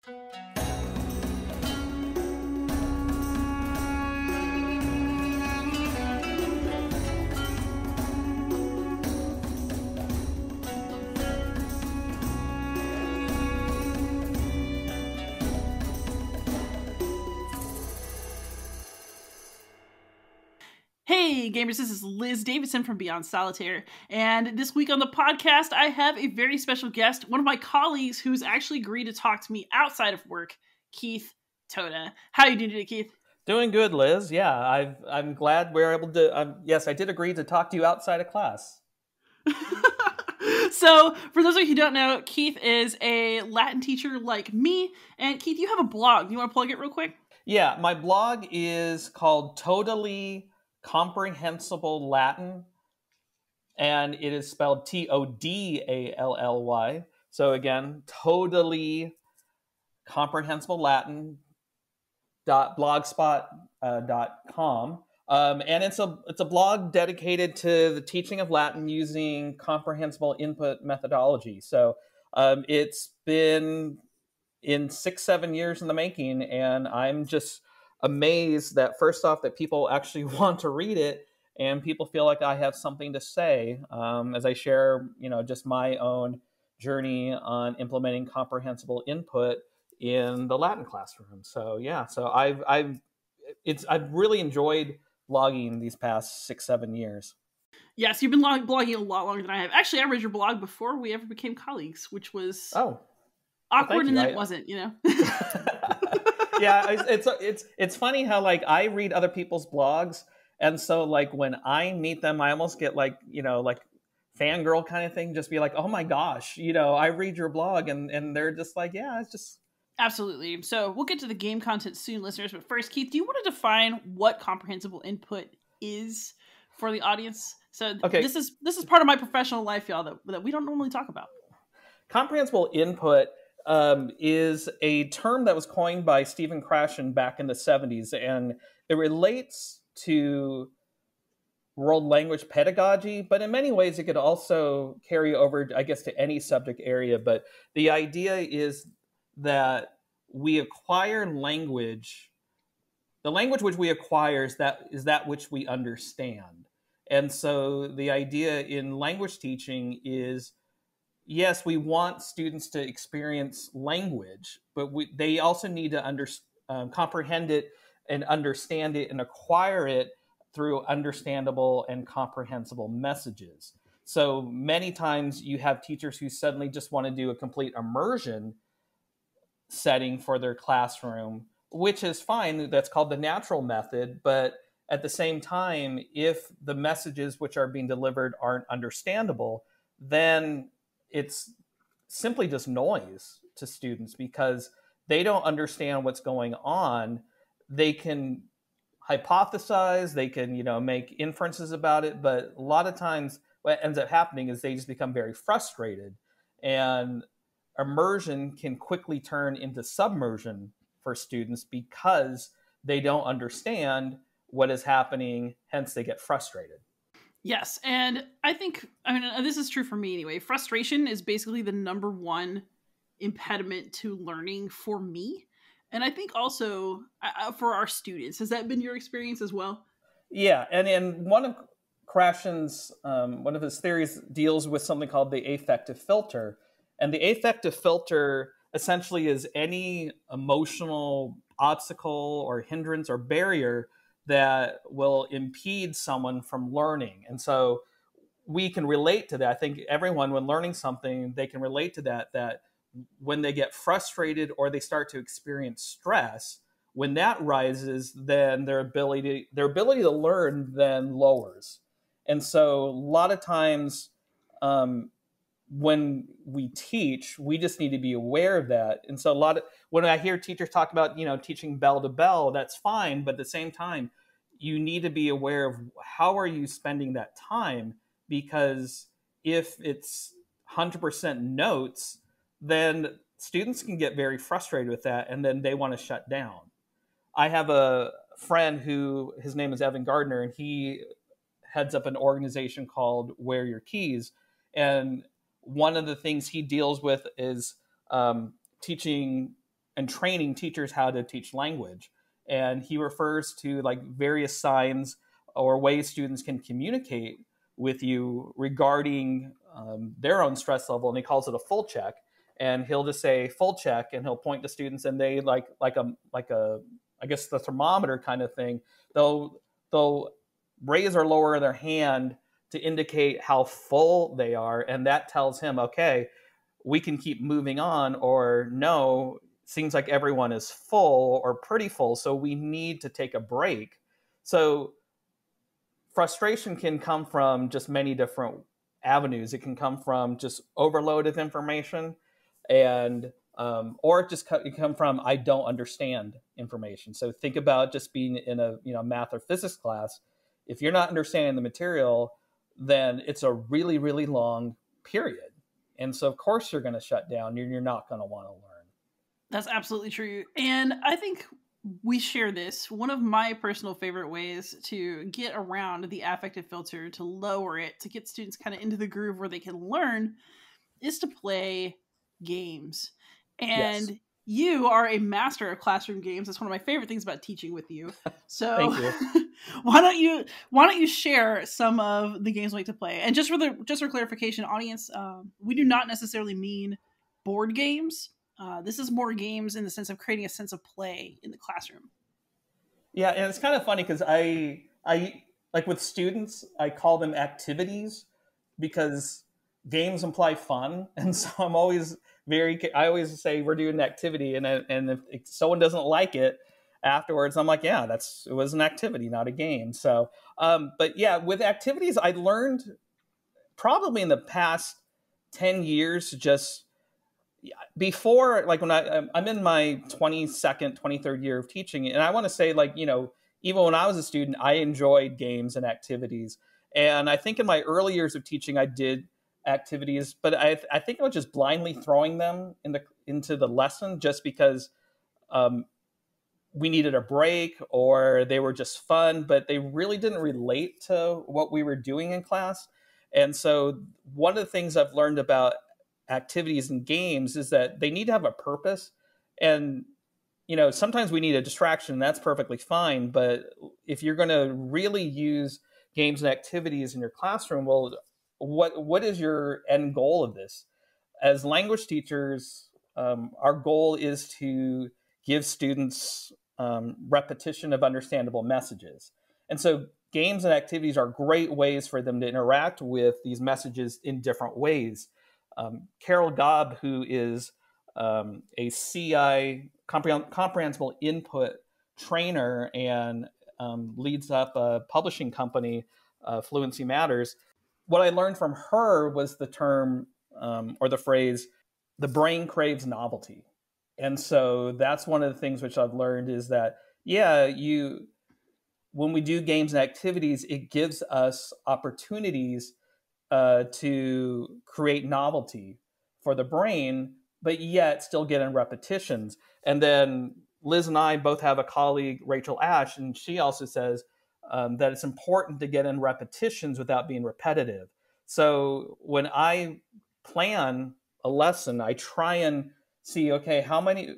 Hey gamers, this is Liz Davidson from Beyond Solitaire, and this week on the podcast I have a very special guest, one of my colleagues who's actually agreed to talk to me outside of work, Keith Toda. How are you doing today, Keith? Doing good, Liz. Yeah, I'm glad we're able to. Yes, I did agree to talk to you outside of class. So, for those of you who don't know, Keith is a Latin teacher like me, and Keith, you have a blog. Do you want to plug it real quick? Yeah, my blog is called Totally Comprehensible Latin, and it is spelled Todally. So again, Totally Comprehensible Latin .blogspot.com. And it's a blog dedicated to the teaching of Latin using comprehensible input methodology. So it's been in 6-7 years in the making, and I'm just amazed that first off that people actually want to read it and people feel like I have something to say as I share, just my own journey on implementing comprehensible input in the Latin classroom. So yeah, so I've really enjoyed blogging these past 6-7 years. Yes, you've been blogging a lot longer than I have. Actually, I read your blog before we ever became colleagues, which was awkward, and then it wasn't, Yeah, it's funny how like I read other people's blogs, and so like when I meet them, I almost get like fangirl kind of thing, just be like, oh my gosh, I read your blog, and they're just like, yeah, it's just. Absolutely. So we'll get to the game content soon, listeners. But first, Keith, do you want to define what comprehensible input is for the audience? So okay. This is part of my professional life, y'all, that we don't normally talk about. Comprehensible input is a term that was coined by Stephen Krashen back in the 70s, and it relates to world language pedagogy, but in many ways it could also carry over, I guess, to any subject area. But the idea is that we acquire language. The language which we acquire is that which we understand. And so the idea in language teaching is, yes, we want students to experience language, but they also need to comprehend it and understand it and acquire it through understandable and comprehensible messages. So many times you have teachers who suddenly just want to do a complete immersion setting for their classroom, which is fine. That's called the natural method. But at the same time, if the messages which are being delivered aren't understandable, then it's simply just noise to students because they don't understand what's going on. They can hypothesize, they can, make inferences about it, but a lot of times what ends up happening is they just become very frustrated, and immersion can quickly turn into submersion for students because they don't understand what is happening, hence they get frustrated. Yes, and I think, this is true for me anyway. Frustration is basically the number one impediment to learning for me. And I think also for our students. Has that been your experience as well? Yeah, and one of Krashen's, one of his theories deals with something called the affective filter. And the affective filter essentially is any emotional obstacle or hindrance or barrier that will impede someone from learning. And so we can relate to that. I think everyone, when learning something, they can relate to that when they get frustrated or they start to experience stress, when that rises, then their ability to learn then lowers. And so a lot of times when we teach, we just need to be aware of that. And so when I hear teachers talk about, teaching bell to bell, that's fine. But at the same time, you need to be aware of how are you spending that time? Because if it's 100% notes, then students can get very frustrated with that, and then they want to shut down. I have a friend who, his name is Evan Gardner, and he heads up an organization called Wear Your Keys. And one of the things he deals with is teaching and training teachers how to teach language. And he refers to like various signs or ways students can communicate with you regarding their own stress level, and he calls it a full check. And he'll just say full check, and he'll point to students, and they like a I guess the thermometer kind of thing. They'll raise or lower their hand to indicate how full they are, and that tells him, okay, we can keep moving on, or no, seems like everyone is full or pretty full, so we need to take a break. So frustration can come from just many different avenues. It can come from just overload of information, and or it can come from I don't understand information. So think about just being in a math or physics class. If you're not understanding the material, then it's a really, really long period. And so of course you're going to shut down. You're not going to want to learn. That's absolutely true. And I think we share this. One of my personal favorite ways to get around the affective filter, to lower it, to get students kind of into the groove where they can learn, is to play games. And Yes. You are a master of classroom games. That's one of my favorite things about teaching with you. So Thank you. why don't you share some of the games we like to play? And just for clarification, audience, we do not necessarily mean board games. This is more games in the sense of creating a sense of play in the classroom. Yeah, and it's kind of funny because I like with students, I call them activities because games imply fun, and so I always say we're doing an activity, and if someone doesn't like it afterwards, I'm like, yeah, it was an activity, not a game. So, but yeah, with activities, I learned probably in the past 10 years, just before, like when I'm in my 22nd, 23rd year of teaching, and I want to say, like, even when I was a student, I enjoyed games and activities. And I think in my early years of teaching, I did activities, but I think I was just blindly throwing them into the lesson just because we needed a break or they were just fun, but they really didn't relate to what we were doing in class. And so one of the things I've learned about activities and games is that they need to have a purpose. And sometimes we need a distraction. That's perfectly fine. But if you're going to really use games and activities in your classroom, well, what is your end goal of this? As language teachers, our goal is to give students repetition of understandable messages. And so games and activities are great ways for them to interact with these messages in different ways. Carol Gobb, who is a CI, Comprehensible Input trainer, and leads up a publishing company, Fluency Matters. What I learned from her was the term or the phrase, the brain craves novelty. And so that's one of the things which I've learned is that, when we do games and activities, it gives us opportunities to create novelty for the brain, but yet still get in repetitions. And then Liz and I both have a colleague, Rachel Ash, and she also says that it's important to get in repetitions without being repetitive. So when I plan a lesson, I try and see, okay, how many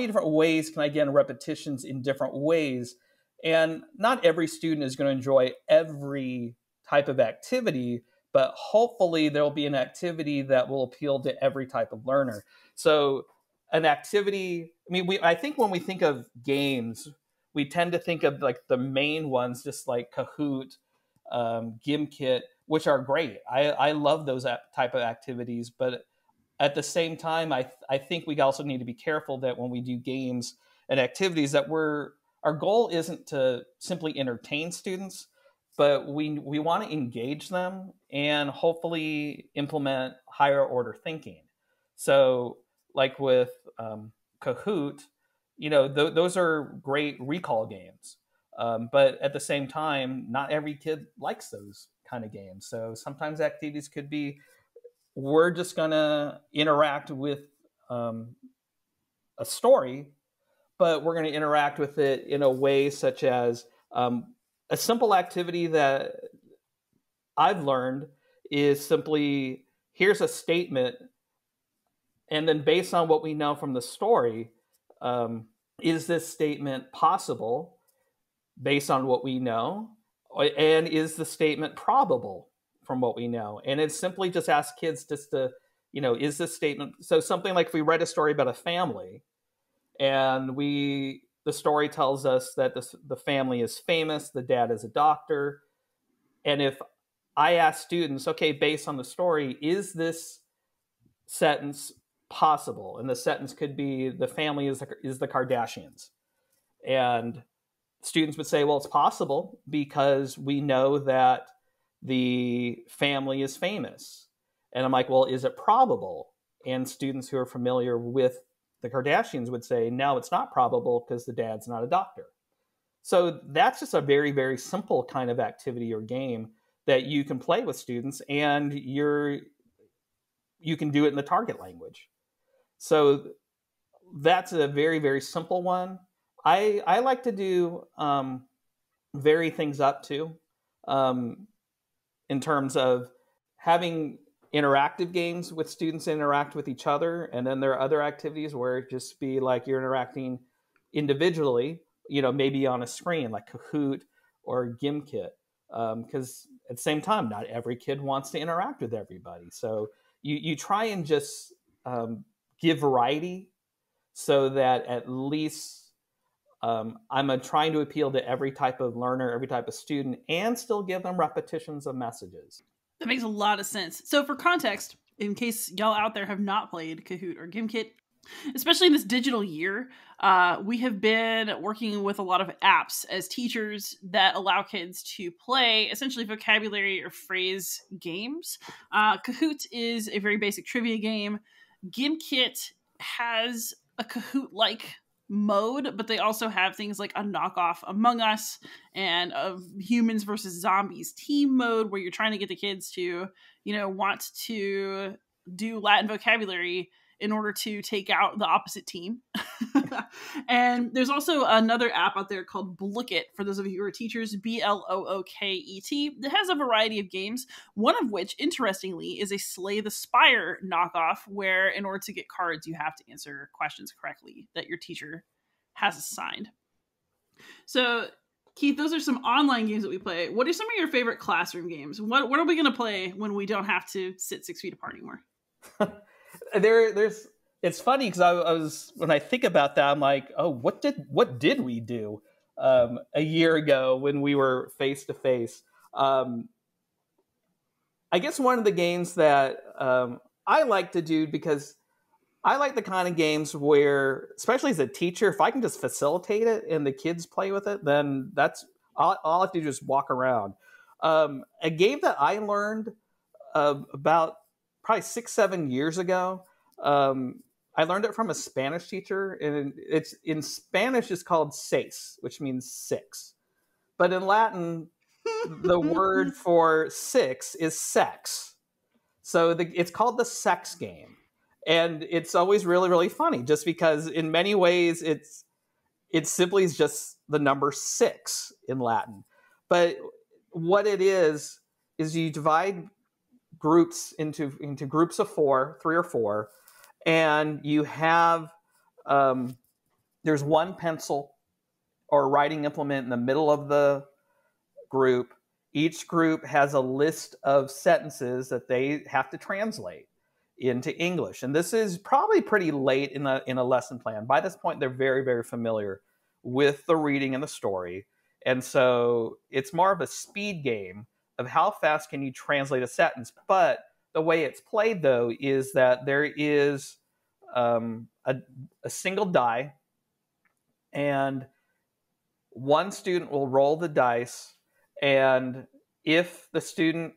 different ways can I get in repetitions in different ways? And not every student is going to enjoy every type of activity, but hopefully there'll be an activity that will appeal to every type of learner. So an activity, I think when we think of games, we tend to think of like the main ones, just like Kahoot, Gimkit, which are great. I love those type of activities, but at the same time, I think we also need to be careful that when we do games and activities that our goal isn't to simply entertain students, but we want to engage them and hopefully implement higher order thinking. So like with Kahoot, those are great recall games. But at the same time, not every kid likes those kind of games. So sometimes activities could be, we're just going to interact with a story, but we're going to interact with it in a way such as a simple activity that I've learned is simply, here's a statement, and then based on what we know from the story, is this statement possible based on what we know? And is the statement probable from what we know? And it's simply just ask kids just to, is this statement, so something like if we read a story about a family and the story tells us that the family is famous, the dad is a doctor. And if I ask students, okay, based on the story, is this sentence possible? And the sentence could be, the family is the Kardashians. And students would say, well, it's possible because we know that the family is famous. And I'm like, well, is it probable? And students who are familiar with the Kardashians would say, no, it's not probable because the dad's not a doctor. So that's just a very, very simple kind of activity or game that you can play with students, and you can do it in the target language. So that's a very, very simple one. I like to do vary things up too, in terms of having interactive games with students interact with each other. And then there are other activities where it just be like you're interacting individually, maybe on a screen like Kahoot or Gimkit. Because at the same time, not every kid wants to interact with everybody. So you try and just give variety so that at least I'm trying to appeal to every type of learner, every type of student, and still give them repetitions of messages. That makes a lot of sense. So for context, in case y'all out there have not played Kahoot or Gimkit, especially in this digital year, we have been working with a lot of apps as teachers that allow kids to play essentially vocabulary or phrase games. Kahoot is a very basic trivia game. Gimkit has a Kahoot-like mode, but they also have things like a knockoff Among Us and a humans versus zombies team mode where you're trying to get the kids to, want to do Latin vocabulary in order to take out the opposite team. And there's also another app out there called Blookit, for those of you who are teachers, Blooket, that has a variety of games, one of which, interestingly, is a Slay the Spire knockoff, where in order to get cards, you have to answer questions correctly that your teacher has assigned. So, Keith, those are some online games that we play. What are some of your favorite classroom games? What are we going to play when we don't have to sit 6 feet apart anymore? It's funny because I was, when I think about that, I'm like, oh, what did we do a year ago when we were face to face? I guess one of the games that I like to do, because I like the kind of games where, especially as a teacher, if I can just facilitate it and the kids play with it, then that's all I have to do is walk around. A game that I learned about probably 6-7 years ago. I learned it from a Spanish teacher, and it's in Spanish it's called seis, which means 6. But in Latin, the word for 6 is sex. So it's called the sex game. And it's always really, really funny, just because in many ways it simply is just the number 6 in Latin. But what it is you divide groups into groups of 4, 3 or 4, and you have there's one pencil or writing implement in the middle of the group. Each group has a list of sentences that they have to translate into English, and this is probably pretty late in a lesson plan. By this point, they're very, very familiar with the reading and the story, and so it's more of a speed game of how fast can you translate a sentence. But the way it's played, though, is that there is a single die, and one student will roll the dice, and if the student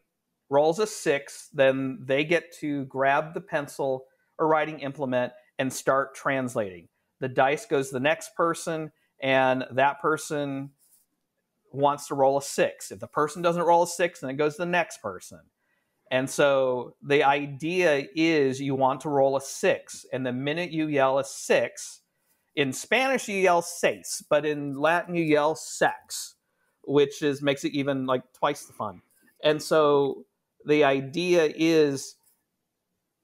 rolls a 6, then they get to grab the pencil or writing implement and start translating. The dice goes to the next person, and that person wants to roll a 6. If the person doesn't roll a 6, then it goes to the next person. And so the idea is you want to roll a 6, and the minute you yell a 6, in Spanish you yell seis, but in Latin you yell sex, which makes it even like twice the fun. And so the idea is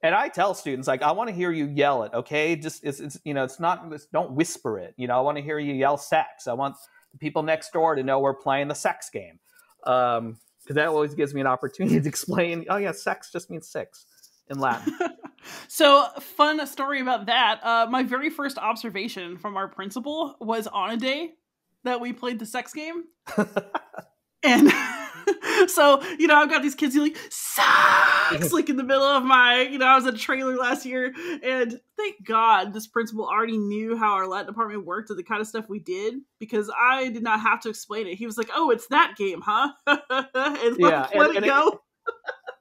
And I tell students, like, I want to hear you yell it, okay? Just don't whisper it. I want to hear you yell sex. I want the people next door to know we're playing the sex game. Because that always gives me an opportunity to explain, oh yeah, sex just means six in Latin. So, fun story about that. My very first observation from our principal was on a day that we played the sex game. And so, I've got these kids who like, sex! Like in the middle of my, I was at a trailer last year, and thank God this principal already knew how our Latin department worked and the kind of stuff we did, because I did not have to explain it. He was like, oh, it's that game, huh? And let it go.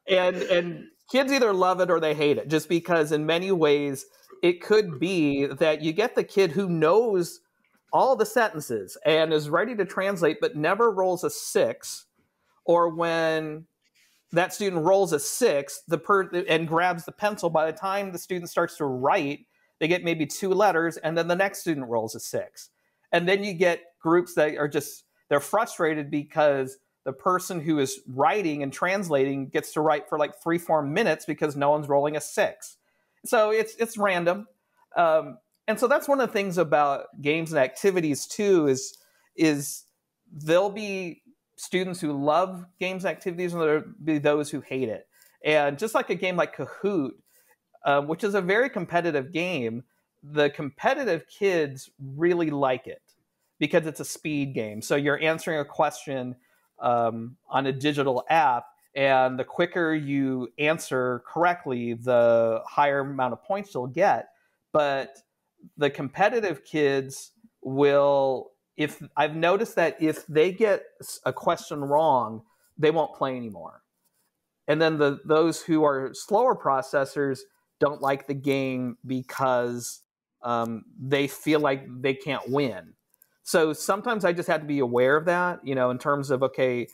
And kids either love it or they hate it, just because in many ways it could be that you get the kid who knows all the sentences and is ready to translate but never rolls a 6, or when that student rolls a 6 and grabs the pencil, by the time the student starts to write, they get maybe 2 letters, and then the next student rolls a 6. And then you get groups that are they're frustrated because the person who is writing and translating gets to write for like 3-4 minutes because no one's rolling a 6. So it's random. And so that's one of the things about games and activities too, is there'll be students who love games and activities, and there'll be those who hate it. And just like a game like Kahoot, which is a very competitive game, the competitive kids really like it because it's a speed game. So you're answering a question on a digital app, and the quicker you answer correctly, the higher amount of points you'll get. But the competitive kids will, if I've noticed that if they get a question wrong, they won't play anymore. And then those who are slower processors don't like the game because they feel like they can't win. So sometimes I just have to be aware of that, in terms of, okay,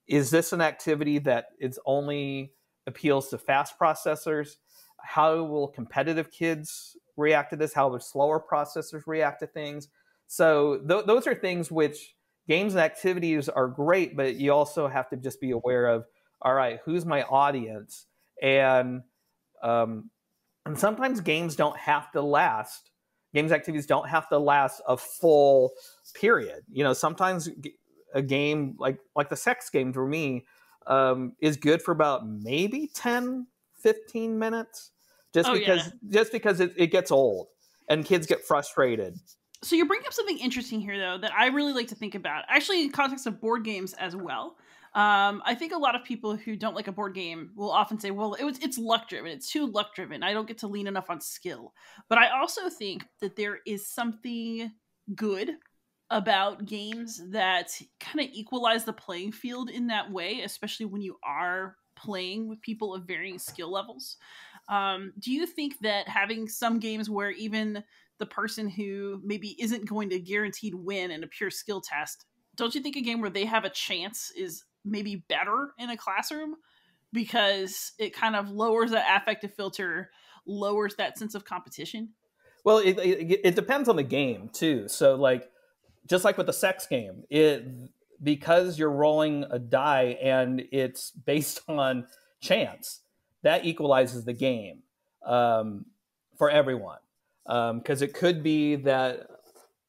is this an activity that it's only appeals to fast processors? How will competitive kids react to this? How will slower processors react to things? So those are things which games and activities are great, but you also have to just be aware of, all right, who's my audience? And sometimes games activities don't have to last a full period. Sometimes a game like the sex game for me is good for about maybe 10, 15 minutes, just because it gets old and kids get frustrated. So you bring up something interesting here, though, that I really like to think about, actually in context of board games as well. I think a lot of people who don't like a board game will often say, well, it's luck driven. It's too luck driven. I don't get to lean enough on skill. But I also think that there is something good about games that kind of equalize the playing field in that way, especially when you are playing with people of varying skill levels. Do you think that having some games where even the person who maybe isn't going to guaranteed win in a pure skill test, don't you think a game where they have a chance is maybe better in a classroom because it kind of lowers that affective filter, lowers that sense of competition? Well, it depends on the game too. So just like with the sex game, because you're rolling a die and it's based on chance, that equalizes the game for everyone. Because it could be that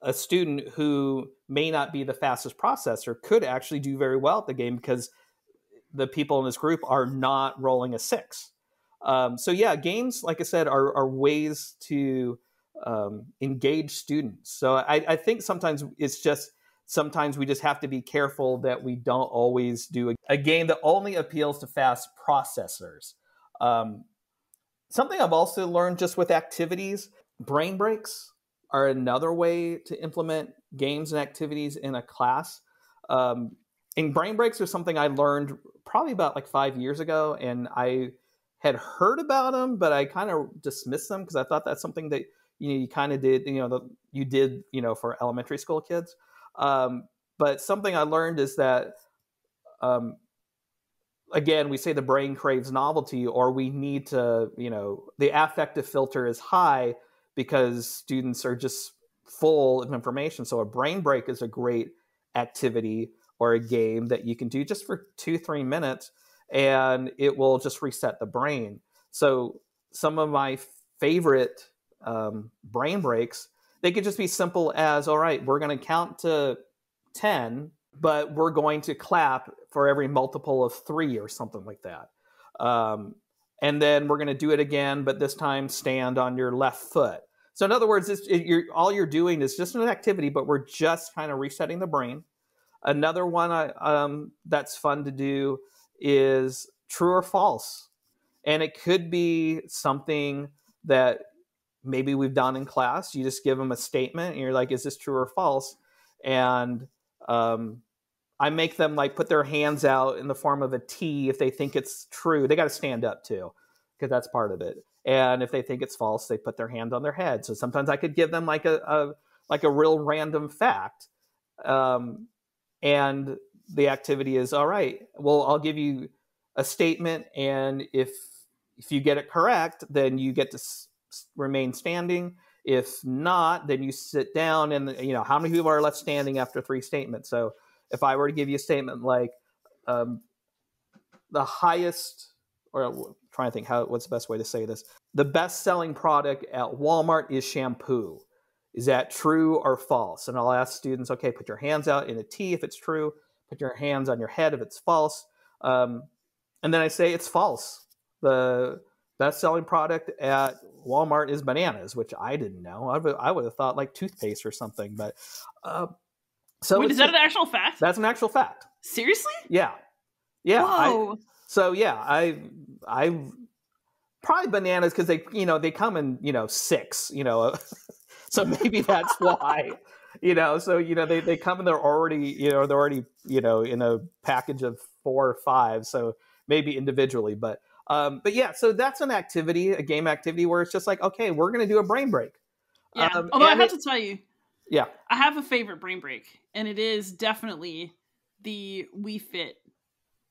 a student who may not be the fastest processor could actually do very well at the game because the people in this group are not rolling a 6. So yeah, games, like I said, are ways to engage students. So I think sometimes we just have to be careful that we don't always do a game that only appeals to fast processors. Something I've also learned just with activities, brain breaks are another way to implement games and activities in a class. And brain breaks are something I learned probably about 5 years ago, and I had heard about them, but I kind of dismissed them because I thought that's something that you kind of did, you did for elementary school kids. But something I learned is that, again, we say the brain craves novelty, or we need to, the affective filter is high because students are just full of information. So a brain break is a great activity or a game that you can do just for 2-3 minutes, and it will just reset the brain. So some of my favorite brain breaks, they could just be simple as, all right, we're going to count to 10, but we're going to clap for every multiple of 3 or something like that. And then we're going to do it again, but this time stand on your left foot. So in other words, all you're doing is just an activity, but we're just kind of resetting the brain. Another one that's fun to do is true or false. And it could be something that maybe we've done in class. You just give them a statement and you're like, is this true or false? And I make them like put their hands out in the form of a T if they think it's true. They got to stand up too, because that's part of it. And if they think it's false, they put their hand on their head. So sometimes I could give them like a real random fact. And the activity is, all right, well, I'll give you a statement. And if you get it correct, then you get to remain standing. If not, then you sit down. And, you know, how many people are left standing after 3 statements? So if I were to give you a statement like the highest, or I'm trying to think what's the best way to say this, the best selling product at Walmart is shampoo. Is that true or false? And I'll ask students, okay, put your hands out in a T if it's true, put your hands on your head if it's false. And then I say it's false. The best selling product at Walmart is bananas, which I didn't know. I would have thought like toothpaste or something, but so wait, is that an actual fact? That's an actual fact. Seriously? Yeah. Whoa. I probably bananas because they come in 6, so maybe that's why, so they come and they're already in a package of 4 or 5, so maybe individually, but yeah, so that's an activity, a game activity where it's just like, okay, we're gonna do a brain break. Yeah. Although I have to tell you, yeah, I have a favorite brain break, and it is definitely the Wii Fit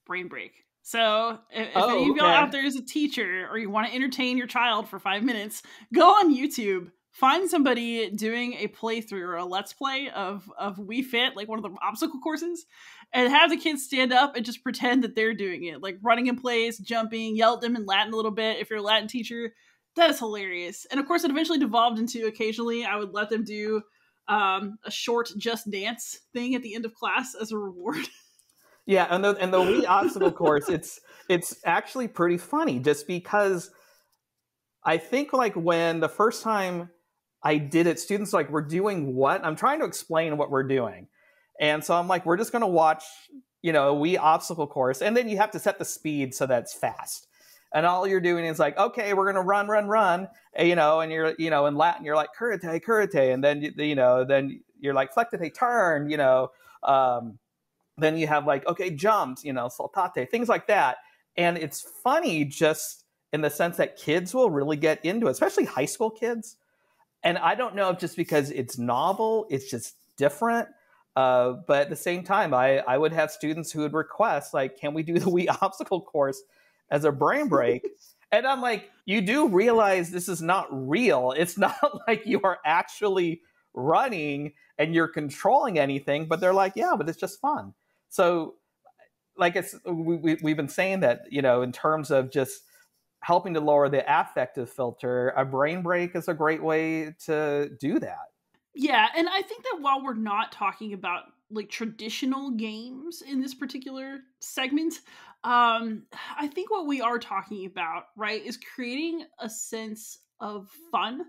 Brain Break. So if any of y'all out there is a teacher or you want to entertain your child for 5 minutes, go on YouTube, find somebody doing a playthrough or a let's play of Wii Fit, like one of the obstacle courses, and have the kids stand up and just pretend that they're doing it, like running in place, jumping, yell at them in Latin a little bit if you're a Latin teacher. That is hilarious. And of course, it eventually devolved into occasionally I would let them do a short Just Dance thing at the end of class as a reward. Yeah, and the Wii obstacle course, it's actually pretty funny just because I think like when the first time I did it, students like, we're doing what? I'm trying to explain what we're doing. And so I'm like, we're just going to watch, a Wii obstacle course. And then you have to set the speed so that's fast. And all you're doing is like, okay, we're going to run. And you're, in Latin, you're like, curate. And then, then you're like, flectate, turn, then you have like, okay, jumps, saltate, things like that. And it's funny just in the sense that kids will really get into it, especially high school kids. And I don't know if just because it's novel, it's just different. But at the same time, I would have students who would request, like, can we do the Wii obstacle course as a brain break? And I'm like, you do realize this is not real. It's not like you are actually running and you're controlling anything. But they're like, yeah, but it's just fun. So like we've been saying that, in terms of just helping to lower the affective filter, a brain break is a great way to do that. Yeah, and I think that while we're not talking about like traditional games in this particular segment, I think what we are talking about, right, is creating a sense of fun,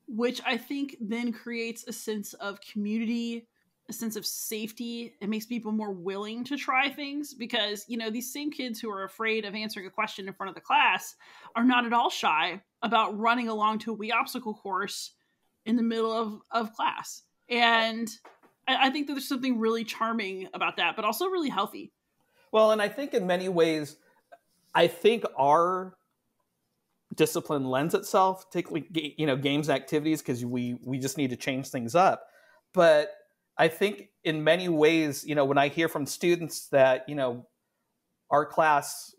which I think then creates a sense of community, a sense of safety. It makes people more willing to try things because, these same kids who are afraid of answering a question in front of the class are not at all shy about running along to a Wii obstacle course in the middle of class. And I think that there's something really charming about that, but also really healthy. Well, and I think in many ways, I think our discipline lends itself to, games and activities because we just need to change things up. But I think in many ways, when I hear from students that, our class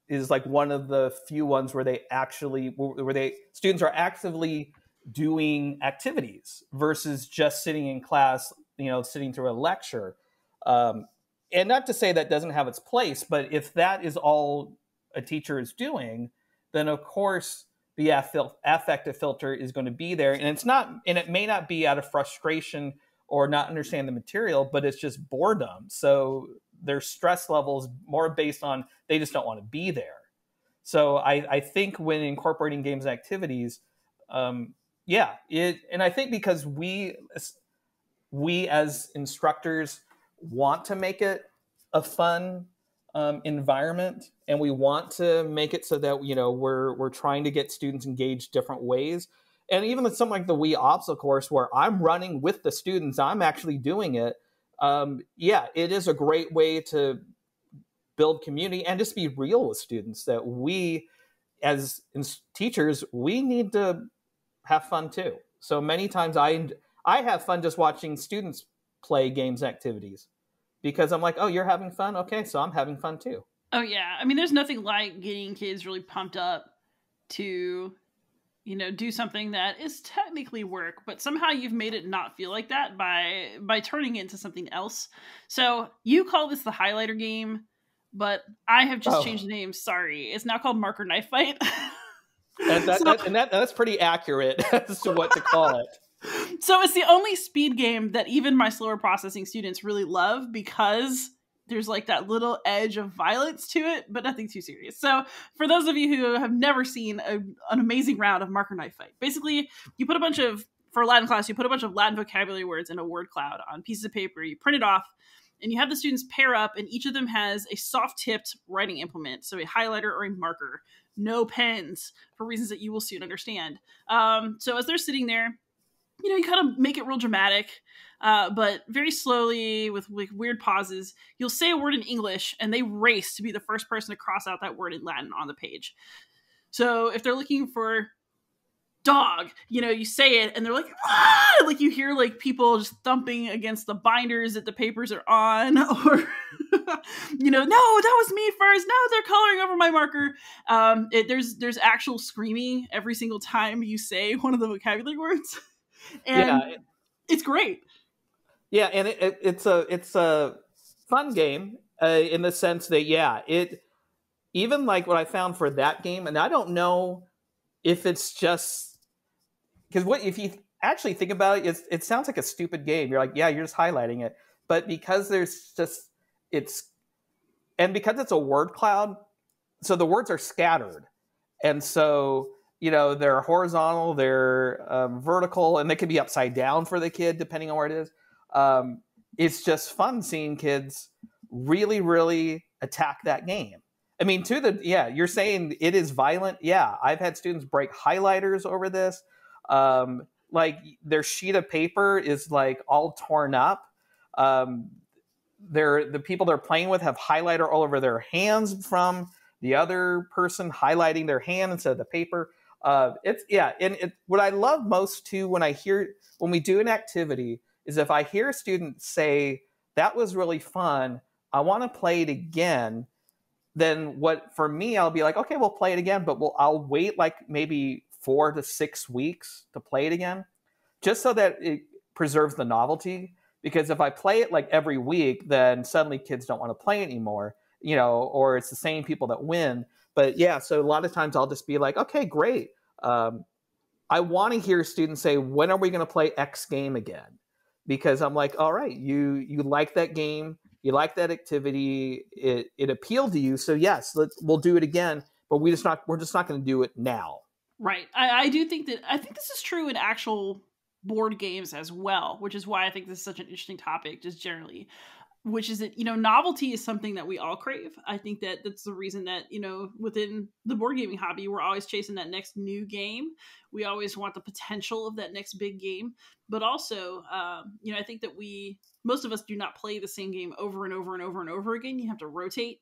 is like one of the few ones where students are actively doing activities versus just sitting in class, sitting through a lecture. And not to say that doesn't have its place, but if that is all a teacher is doing, then of course the affective filter is going to be there. And it's not, and it may not be out of frustration or not understand the material, but it's just boredom. So their stress levels more based on they just don't want to be there. So I think when incorporating games and activities, and I think because we as instructors want to make it a fun environment, and we want to make it so that, you know, we're trying to get students engaged different ways. And even with something like the Wii obstacle course, where I'm running with the students, I'm actually doing it. It is a great way to build community and just be real with students, that we as teachers, we need to have fun too. So many times I have fun just watching students play games and activities, because I'm like, oh, you're having fun? Okay, so I'm having fun too. Oh yeah. I mean, there's nothing like getting kids really pumped up to, you know, do something that is technically work, but somehow you've made it not feel like that by turning it into something else. So you call this the highlighter game, but I have just changed the name. Sorry. It's now called Marker Knife Fight. And that's pretty accurate as to what to call it. So it's the only speed game that even my slower processing students really love, because there's like that little edge of violence to it, but nothing too serious. So for those of you who have never seen an amazing round of Marker Knife Fight, basically you put for Latin class, you put a bunch of Latin vocabulary words in a word cloud on pieces of paper, you print it off, and you have the students pair up, and each of them has a soft-tipped writing implement, so a highlighter or a marker. No pens, for reasons that you will soon understand. So as they're sitting there, you know, you kind of make it real dramatic, but very slowly with weird pauses. You'll say a word in English, and they race to be the first person to cross out that word in Latin on the page. So if they're looking for dog, you know, you say it, and they're like, ah! Like you hear like people just thumping against the binders that the papers are on, or you know, no, that was me first. No, they're coloring over my marker. There's actual screaming every single time you say one of the vocabulary words, and it's great. Yeah, and it's a fun game in the sense that it even like what I found for that game, and I don't know if it's just because if you actually think about it, it sounds like a stupid game. You're like, yeah, you're just highlighting it, but because because it's a word cloud, so the words are scattered, and so, you know, they're horizontal, they're vertical, and they could be upside down for the kid depending on where it is. It's just fun seeing kids really, really attack that game. I mean, you're saying it is violent. Yeah, I've had students break highlighters over this. Like their sheet of paper is like all torn up. The people they're playing with have highlighter all over their hands from the other person highlighting their hand instead of the paper. What I love most too when we do an activity is if I hear a student say, that was really fun, I want to play it again. Then for me, I'll be like, okay, we'll play it again, but I'll wait like maybe 4 to 6 weeks to play it again, just so that it preserves the novelty. Because if I play it like every week, then suddenly kids don't want to play anymore, you know, or it's the same people that win. But yeah, so a lot of times I'll just be like, okay, great. I want to hear students say, when are we going to play X game again? Because I'm like, all right, you like that game, you like that activity, it appealed to you, so yes, we'll do it again, but we're just not going to do it now. Right. I think this is true in actual board games as well, which is why I think this is such an interesting topic just generally, which is that, you know, novelty is something that we all crave. I think that that's the reason that, you know, within the board gaming hobby, we're always chasing that next new game. We always want the potential of that next big game, but also, you know, I think that most of us do not play the same game over and over and over and over again. You have to rotate.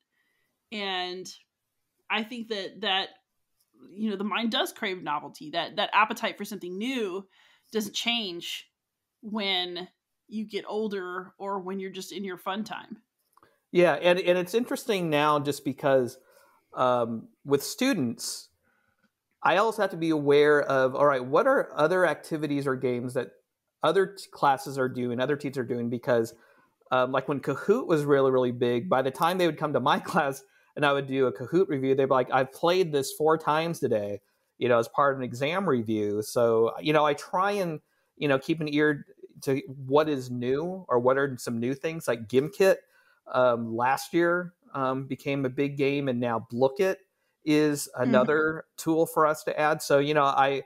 And I think that you know, the mind does crave novelty. That appetite for something new doesn't change when you get older or when you're just in your fun time. Yeah, and it's interesting now just because with students, I also have to be aware of, all right, what are other activities or games that other classes are doing, other teachers are doing, because like when Kahoot was really, really big, by the time they would come to my class and I would do a Kahoot review, they'd be like, I've played this 4 times today. as part of an exam review. So, I try and, keep an ear to what is new or what are some new things like GimKit. Last year became a big game, and now Blookit is another tool for us to add. So, I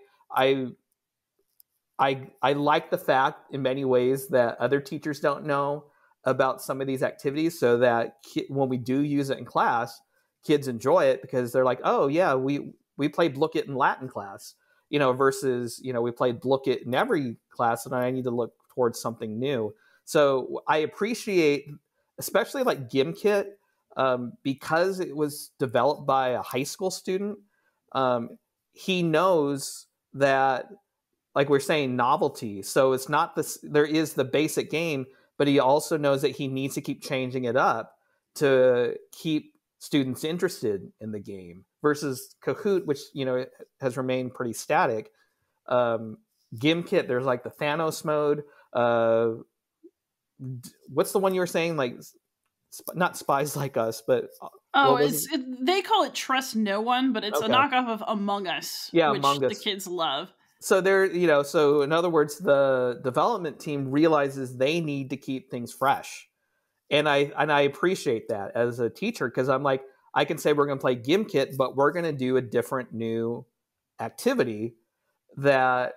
like the fact in many ways that other teachers don't know about some of these activities, so that when we do use it in class, kids enjoy it because they're like, oh yeah, we played Blookit in Latin class, versus, we played Blookit in every class and I need to look towards something new. So I appreciate, especially like GimKit, because it was developed by a high school student. He knows that, like we're saying, novelty. So it's not this, there is the basic game, but he also knows that he needs to keep changing it up to keep students interested in the game, versus Kahoot, which, has remained pretty static. GimKit, there's like the Thanos mode. What's the one you were saying? Like, not Spies Like Us, but they call it Trust No One, but it's a knockoff of Among Us, which Among Us. The kids love. So so in other words, the development team realizes they need to keep things fresh. And I appreciate that as a teacher, because I'm like, I can say we're going to play GimKit, but we're going to do a different new activity that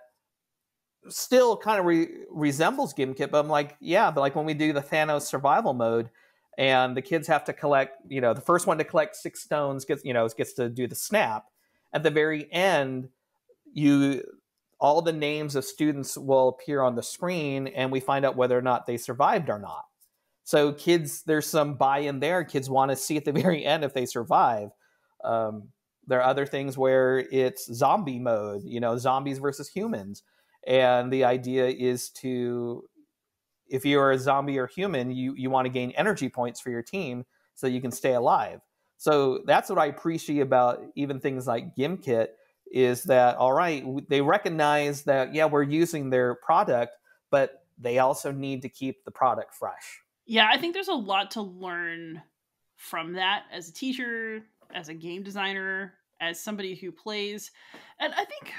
still kind of resembles GimKit. But I'm like, yeah, but like when we do the Thanos survival mode and the kids have to collect, the first one to collect 6 stones gets to do the snap. At the very end, all the names of students will appear on the screen and we find out whether or not they survived or not. So kids, there's some buy-in there. Kids want to see at the very end if they survive. There are other things where it's zombie mode, zombies versus humans. And the idea is if you're a zombie or human, you want to gain energy points for your team so you can stay alive. So that's what I appreciate about even things like GimKit, is that, all right, they recognize that, yeah, we're using their product, but they also need to keep the product fresh. Yeah, I think there's a lot to learn from that as a teacher, as a game designer, as somebody who plays. And I think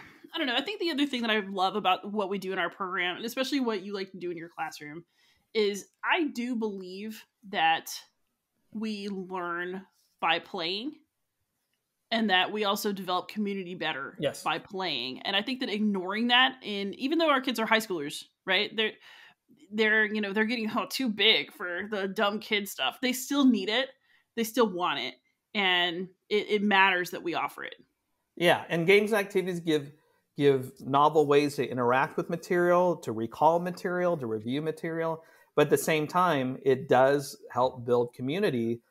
the other thing that I love about what we do in our program, and especially what you like to do in your classroom, is I do believe that we learn by playing, and that we also develop community better by playing. And I think that ignoring that, even though our kids are high schoolers, right? They're getting too big for the dumb kid stuff. They still need it. They still want it. And it matters that we offer it. Yeah. And games and activities give novel ways to interact with material, to recall material, to review material. But at the same time, it does help build community,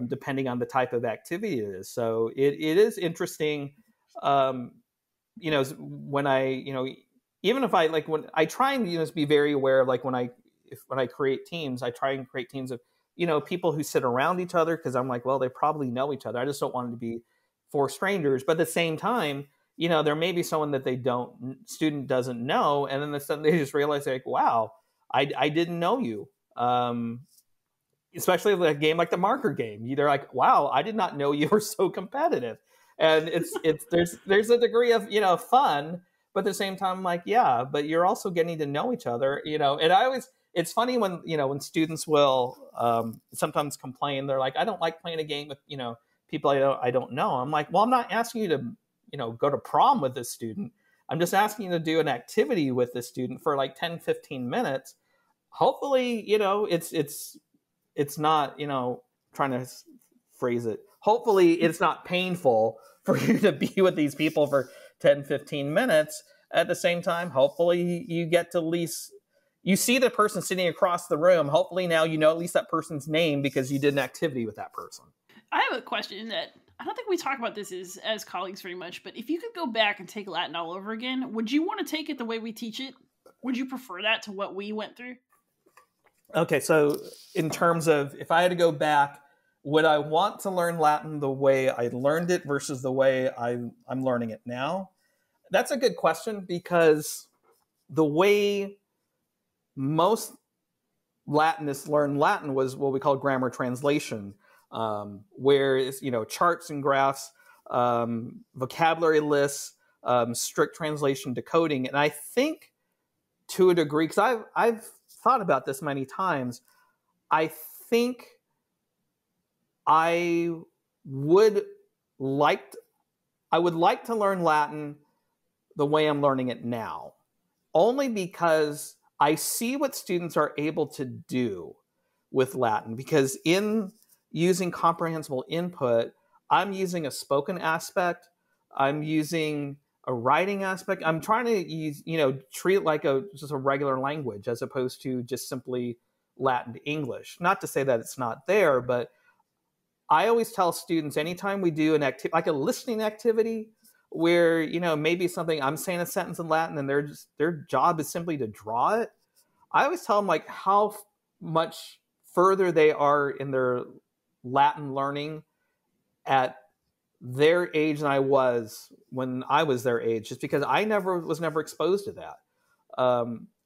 depending on the type of activity it is. So it is interesting, when even if I when I try and be very aware of, like, when I create teams, I try and create teams of people who sit around each other, because I'm like, well, they probably know each other. I just don't want it to be 4 strangers. But at the same time, there may be someone that student doesn't know, and then suddenly they just realize, like, wow, I didn't know you. Especially a game like the marker game, they're like, wow, I did not know you were so competitive. And there's a degree of fun. But at the same time, I'm like, yeah, but you're also getting to know each other, And it's funny when, when students will sometimes complain. They're like, I don't like playing a game with, people I don't know. I'm like, well, I'm not asking you to, go to prom with this student. I'm just asking you to do an activity with this student for like 10, 15 minutes. Hopefully, it's not, trying to phrase it. Hopefully it's not painful for you to be with these people for 10, 15 minutes. At the same time, hopefully you get to at least, you see the person sitting across the room. Hopefully now you know at least that person's name because you did an activity with that person. I have a question that I don't think we talk about this as colleagues very much, but if you could go back and take Latin all over again, would you want to take it the way we teach it? Would you prefer that to what we went through? Okay, so in terms of, if I had to go back, would I want to learn Latin the way I learned it versus the way I'm learning it now? That's a good question, because the way most Latinists learned Latin was what we call grammar translation, where it's, charts and graphs. vocabulary lists, strict translation decoding. And I think to a degree, because I've thought about this many times, I think I would like to learn Latin the way I'm learning it now, only because I see what students are able to do with Latin. Because in using comprehensible input, I'm using a spoken aspect, I'm using a writing aspect. I'm trying to use, treat it like just a regular language as opposed to just simply Latin to English. Not to say that it's not there, but I always tell students anytime we do an activity, like a listening activity, where maybe something I'm saying a sentence in Latin and their job is simply to draw it. I always tell them like how much further they are in their Latin learning at their age than I was when I was their age, just because I was never exposed to that.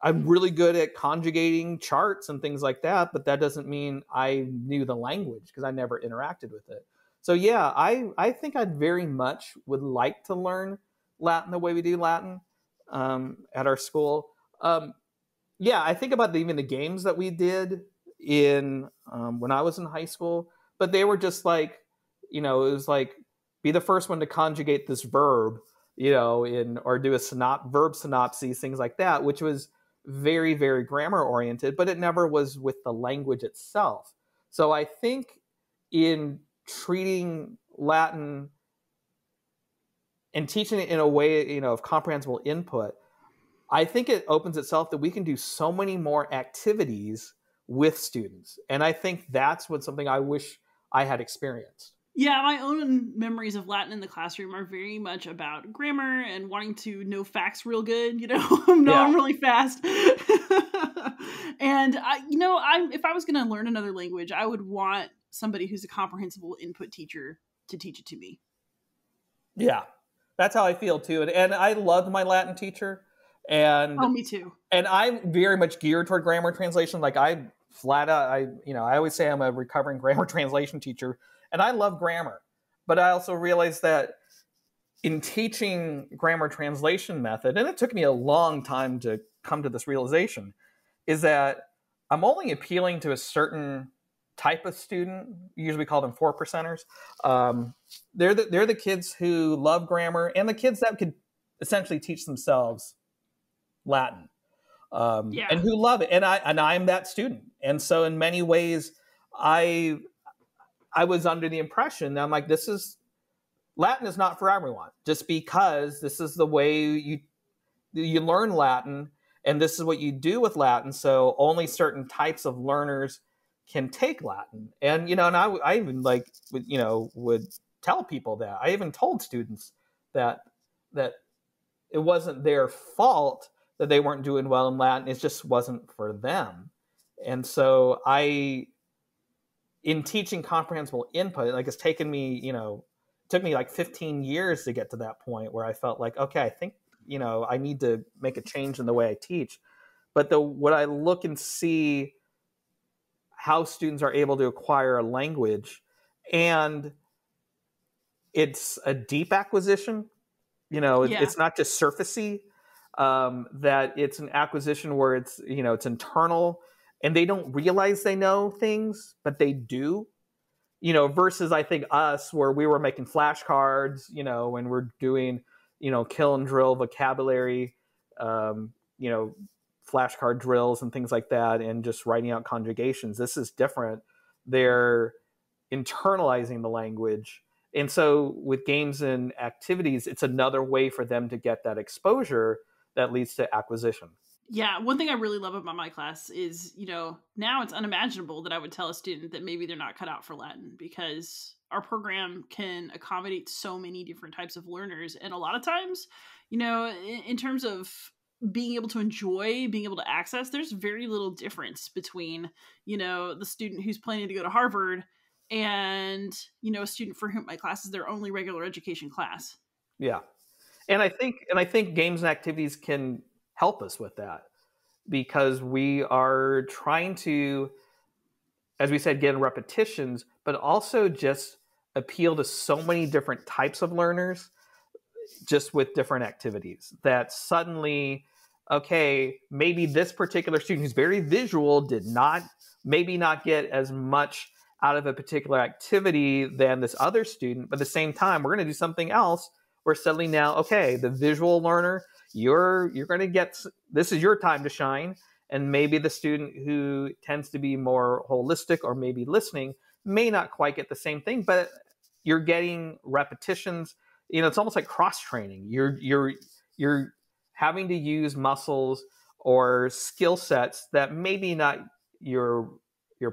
I'm really good at conjugating charts and things like that, but that doesn't mean I knew the language because I never interacted with it. So yeah, I think I very much would like to learn Latin the way we do Latin at our school. Yeah, I think about even the games that we did in when I was in high school, but they were just like, it was like, be the first one to conjugate this verb, or do a verb synopsis, things like that, which was very, very grammar oriented, but it never was with the language itself. So I think in treating Latin and teaching it in a way, of comprehensible input, I think it opens itself that we can do so many more activities with students. And I think that's something I wish I had experienced. Yeah, my own memories of Latin in the classroom are very much about grammar and wanting to know facts real good, know them really fast. And if I was going to learn another language, I would want somebody who's a comprehensible input teacher to teach it to me. Yeah, that's how I feel too. And I loved my Latin teacher. And me too. And I'm very much geared toward grammar translation. Like I always say I'm a recovering grammar translation teacher. And I love grammar, but I also realized that in teaching grammar translation method, and it took me a long time to come to this realization, is that I'm only appealing to a certain type of student. Usually we call them 4%ers. They're the kids who love grammar and the kids that could essentially teach themselves Latin, and who love it. And I'm that student. And so in many ways, I was under the impression that I'm like, Latin is not for everyone, just because this is the way you learn Latin and this is what you do with Latin. So only certain types of learners can take Latin. And, and I even would tell people that. I even told students that it wasn't their fault that they weren't doing well in Latin. It just wasn't for them. And so in teaching comprehensible input, like it's taken me, took me like 15 years to get to that point where I felt like, okay, I think, I need to make a change in the way I teach. But what I look and see how students are able to acquire a language, and it's a deep acquisition, it's not just surfacey, that it's an acquisition where it's internal, and they don't realize they know things, but they do, versus I think us, where we were making flashcards, when we're doing, kill and drill vocabulary, flashcard drills and things like that, and just writing out conjugations. This is different. They're internalizing the language. And so with games and activities, it's another way for them to get that exposure that leads to acquisition. Yeah, one thing I really love about my class is, now it's unimaginable that I would tell a student that maybe they're not cut out for Latin, because our program can accommodate so many different types of learners. And a lot of times, in terms of being able to enjoy, being able to access, there's very little difference between, the student who's planning to go to Harvard and, a student for whom my class is their only regular education class. Yeah. And I think games and activities can help us with that, because we are trying to, as we said, get in repetitions, but also just appeal to so many different types of learners just with different activities that suddenly, okay, maybe this particular student who's very visual did not get as much out of a particular activity than this other student, but at the same time, we're going to do something else. We're suddenly now, okay, the visual learner, you're going to get, this is your time to shine. And maybe the student who tends to be more holistic or maybe listening may not quite get the same thing, but you're getting repetitions. It's almost like cross training. You're having to use muscles or skill sets that maybe not your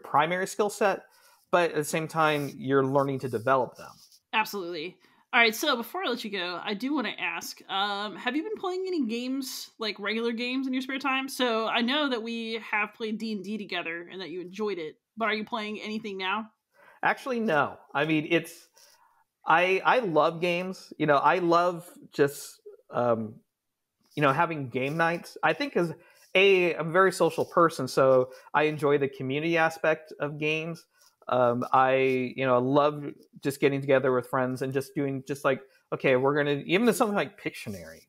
primary skill set, but at the same time, you're learning to develop them. Absolutely. All right, so before I let you go, I do want to ask, have you been playing any games, like regular games in your spare time? So I know that we have played D&D together and that you enjoyed it, but are you playing anything now? Actually, no. I mean, I love games. I love just, having game nights. I think I'm a very social person, so I enjoy the community aspect of games. I love just getting together with friends and just doing like, okay, we're going to, even something like Pictionary.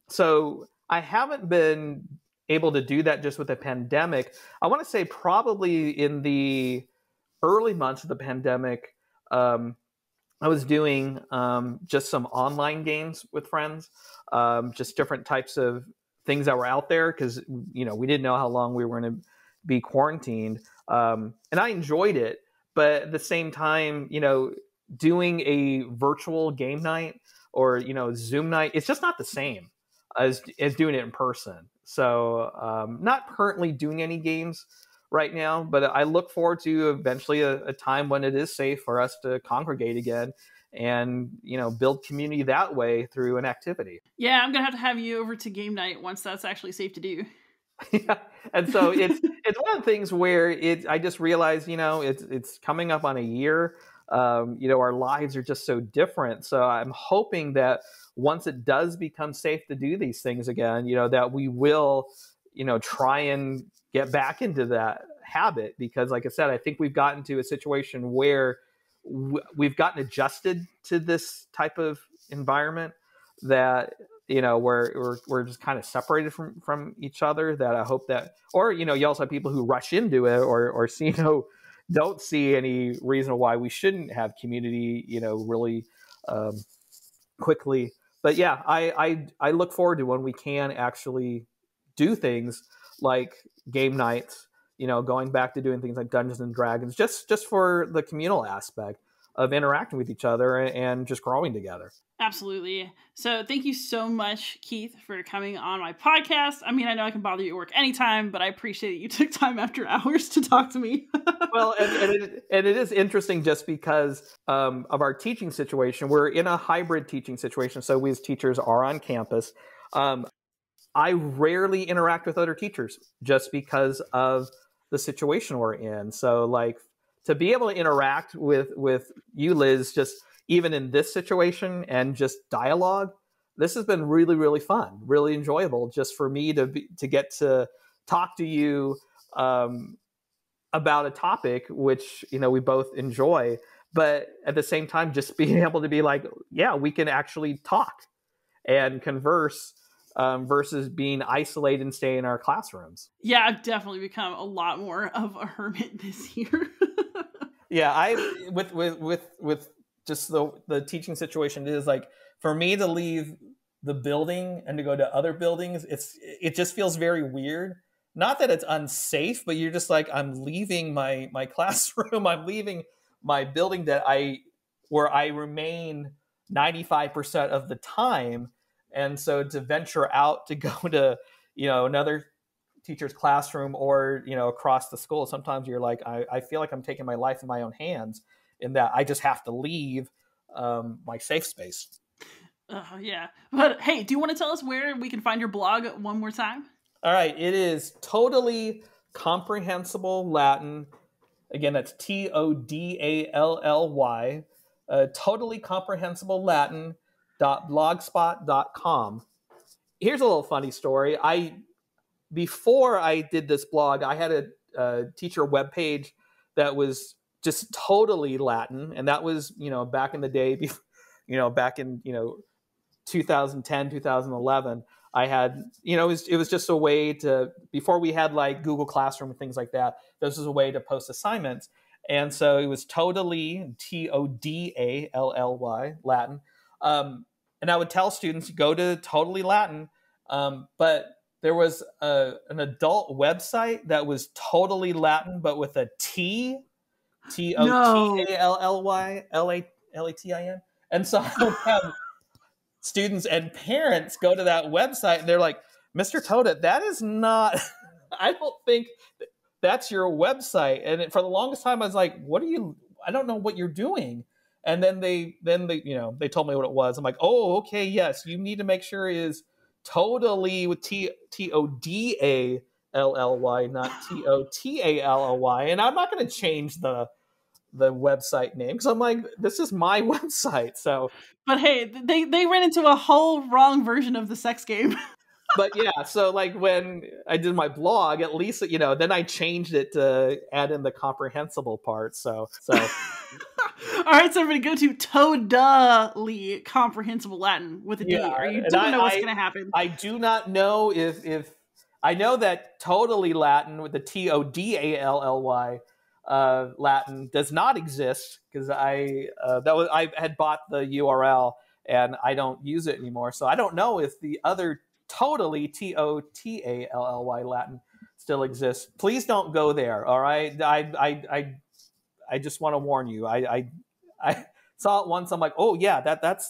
So I haven't been able to do that just with the pandemic. I want to say probably in the early months of the pandemic, I was doing just some online games with friends, just different types of things that were out there because, we didn't know how long we were going to be quarantined. And I enjoyed it. But at the same time, doing a virtual game night or, Zoom night, it's just not the same as doing it in person. So not currently doing any games right now, but I look forward to eventually a time when it is safe for us to congregate again and, build community that way through an activity. Yeah, I'm going to have you over to game night once that's actually safe to do. Yeah. And so it's one of the things where I just realized, it's coming up on a year. Our lives are just so different. So I'm hoping that once it does become safe to do these things again, that we will, try and get back into that habit. Because like I said, I think we've gotten to a situation where we've gotten adjusted to this type of environment that, we're just kind of separated from each other. That I hope that, or, you also have people who rush into it or see, don't see any reason why we shouldn't have community, really quickly. But yeah, I look forward to when we can actually do things like game nights, going back to doing things like Dungeons and Dragons, just for the communal aspect of interacting with each other and just growing together. Absolutely. So thank you so much, Keith, for coming on my podcast. I mean, I know I can bother you at work anytime, but I appreciate that you took time after hours to talk to me. Well, and it is interesting just because of our teaching situation. We're in a hybrid teaching situation, so we as teachers are on campus. I rarely interact with other teachers just because of the situation we're in. So like to be able to interact with you, Liz, just even in this situation and just dialogue, this has been really, really fun, really enjoyable just for me to get to talk to you about a topic which, we both enjoy, but at the same time, just being able to be like, yeah, we can actually talk and converse versus being isolated and stay in our classrooms. Yeah, I've definitely become a lot more of a hermit this year. Yeah, with just the teaching situation, it is like for me to leave the building and to go to other buildings, it just feels very weird. Not that it's unsafe, but you're just like, I'm leaving my classroom, I'm leaving my building where I remain 95% of the time. And so to venture out to go to, another teacher's classroom or, across the school, sometimes you're like, I feel like I'm taking my life in my own hands in that I just have to leave my safe space. Yeah. But hey, do you want to tell us where we can find your blog one more time? All right. It is Totally Comprehensible Latin. Again, that's TODALLY. Totally Comprehensible Latin.blogspot.com. Here's a little funny story. Before I did this blog, I had a teacher webpage that was just totally Latin. And that was, back in the day, back in, 2010, 2011, I had, it was just a way to, before we had like Google Classroom and things like that, this was a way to post assignments. And so it was totally, Todally, Latin. And I would tell students, go to Totally Latin. But there was an adult website that was totally Latin, but with a T, Totally, Latin. And so I would have students and parents go to that website and they're like, Mr. Toda, that is not, I don't think that's your website. And for the longest time, I was like, I don't know what you're doing. And then they told me what it was. I'm like, oh, okay, yes, you need to make sure it is totally with Todally, not Totally. And I'm not going to change the website name because I'm like, this is my website. So, but hey, they ran into a whole wrong version of the sex game. But yeah, so like when I did my blog, at least then I changed it to add in the comprehensible part. So. All right, so everybody go to Todally Comprehensible Latin with a D, or you don't know what's going to happen. I do not know if I know that Totally Latin with the Todally Latin does not exist because I had bought the URL and I don't use it anymore. So I don't know if the other Totally Totally Latin still exists. Please don't go there. All right, I just want to warn you. I saw it once. I'm like, oh yeah, that's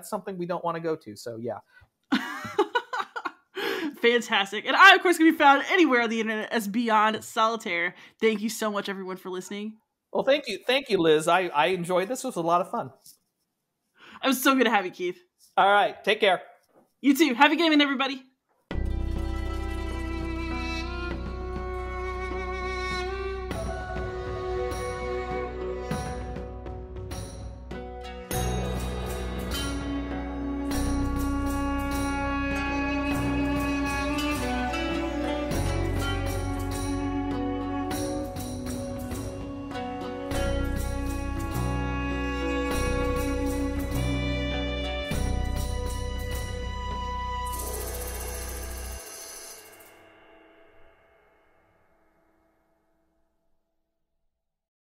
something we don't want to go to. So yeah. Fantastic. And I, of course, can be found anywhere on the internet as Beyond Solitaire. Thank you so much, everyone, for listening. Well, thank you, Liz. I enjoyed this. It was a lot of fun. It was so good to have you, Keith. All right, take care. You too. Happy gaming, everybody.